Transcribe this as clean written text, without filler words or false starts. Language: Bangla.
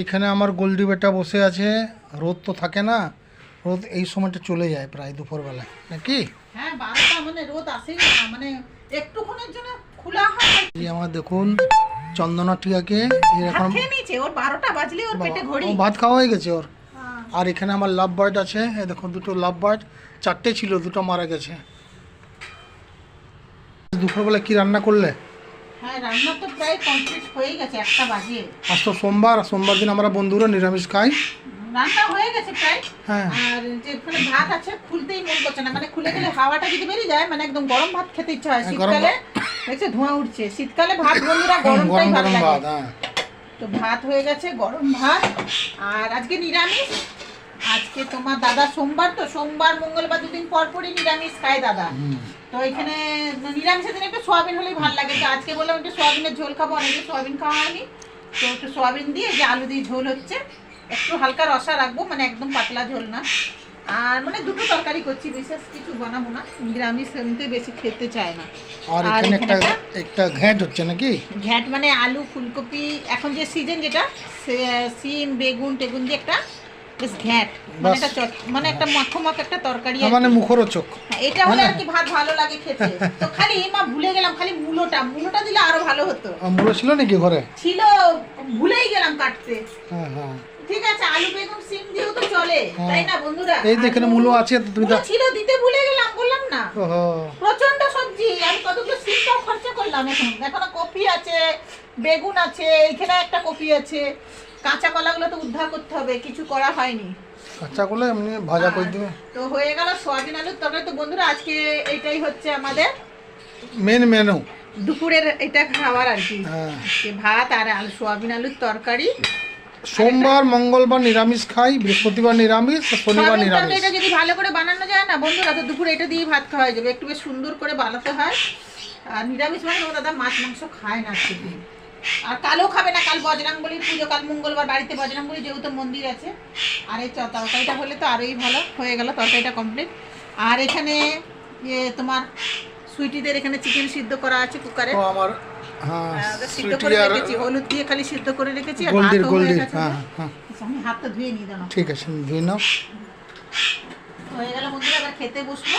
এখানে আমার গোল্ডি বেটা বসে আছে, রোদ তো থাকে না, রোদ এই সময়টা চলে যায় প্রায় দুপুরবেলায় নাকি? হ্যাঁ 12টা মানে রোদ আসেই না, মানে একটুক্ষণের জন্য খোলা হয়। এই আমার দেখুন চন্দনা টিয়াকে এরকম খেয়ে নিয়েছে, ওর 12টা বাজলে ওর পেটে ঘড়ি। ভাত খাওয়া হয়ে গেছে ওর। হ্যাঁ। আর এখানে আমার লাভ বার্ড আছে, এই দেখো দুটো লাভ বার্ড, 4টে ছিল, 2টো মারা গেছে। দুপুরবেলা কি রান্না করলে? হ্যাঁ রান্না তো প্রায় কমপ্লিট হয়ে গেছে, 1টা বাজে। আজ তো সোমবার, সোমবার দিন আমরা বন্ধুরা নিরামিষ খাই। রান্না হয়ে গেছে প্রায়। হ্যাঁ। আর যে ওখানে ভাত আছে খুলতেই মন করছে না, মানে খুলে গেলে হাওয়াটা যদি বেরিয়ে যায় মানে একদম গরম ভাত খেতে ইচ্ছা হয়। শীতকালে দেখছে ধোঁয়া উঠছে, শীতকালে ভাত বন্ধুরা গরমটাই ভালো লাগে। তো ভাত হয়ে গেছে, গরম ভাত। আর আজকে নিরামিষ, আজকে তোমার দাদা সোমবার, তো সোমবার মঙ্গলবার দুদিন পর পরই নিরামিষ খায় দাদা। তো এখানে নিরামিষের দিনে একটু সোয়াবিন হলেই ভালো লাগে, তো আজকে বললাম একটু সোয়াবিনের ঝোল খাবো, অনেকে সোয়াবিন খাওয়া হয়নি, তো একটু সোয়াবিন দিয়ে যে আলু দিয়ে ঝোল হচ্ছে, একটু হালকা রসা রাখবো, মানে একদম পাতলা ঝোল না। আর মানে দুটো তরকারি করছি, বিশেষ কিছু বানাবো না, নিরামিষ এমনিতে বেশি খেতে চায় না। আর এখানে একটা ঘ্যাট হচ্ছে নাকি? ঘ্যাট মানে আলু ফুলকপি, এখন যে সিজন যেটা, সিম বেগুন টেগুন দিয়ে একটা বেশ ঘ্যাট, মানে একটা মানে একটা মাখো একটা তরকারি, মানে মুখরোচক। এটা হলে আর কি ভাত ভালো লাগে খেতে। তো খালি মা ভুলে গেলাম, খালি মূলোটা দিলে আরো ভালো হতো। মূলো ছিল নাকি ঘরে? ছিল, ভুলেই গেলাম কাটতে। হ্যাঁ হ্যাঁ ঠিক আছে, আলু বেগুন সিম দিয়েও তো চলে, তাই না বন্ধুরা? এই যে এখানে মূলো আছে, তুমি তো ছিল, দিতে ভুলে গেলাম, বললাম না। ওহো, প্রচন্ড সবজি, আমি কতগুলো সিমটাও খরচা করলাম। এখনো কপি আছে, বেগুন আছে, এইখানে একটা কপি আছে, কাঁচা কলাগুলো তো উদ্ধার করতে হবে, কিছু করা হয়নি। কাঁচা কলা এমনি ভাজা করে দিবে। তো হয়ে গেল সোয়াবিন আলুর তরকারি। তো বন্ধুরা আজকে এটাই হচ্ছে আমাদের মেন মেনু দুপুরের এটা খাবার আর কি। হ্যাঁ। ভাত আর সোয়াবিন আলুর তরকারি। সোমবার মঙ্গলবার নিরামিষ খাই, বৃহস্পতিবার নিরামিষ, শনিবার নিরামিষ। এটা যদি ভালো করে বানানো যায় না বন্ধুরা, তো দুপুরে এটা দিয়ে ভাত খাওয়া যাবে, একটু বেশ সুন্দর করে বানাতে হয়। আর নিরামিষ মানে দাদা মাছ মাংস খায় না আজকে, আর কালও খাবে না, কাল বজরংবলির পুজো, কাল মঙ্গলবার বাড়িতে বজরংবলী যেহেতু মন্দির আছে। আর এই তরকারিটা হলে তো আরোই ভালো, হয়ে গেল তরকারিটা কমপ্লিট। আর এখানে তোমার সুইটিদের এখানে চিকেন সিদ্ধ করা আছে কুকারে, আমার সিদ্ধ করে রেখেছি, হলুদ দিয়ে খালি সিদ্ধ করে রেখেছি। আর আমি হাতটা ধুয়ে নিয়ে দাও, ঠিক আছে ধুয়ে নাও। হয়ে গেল বন্ধুরা, এবার খেতে বসবো।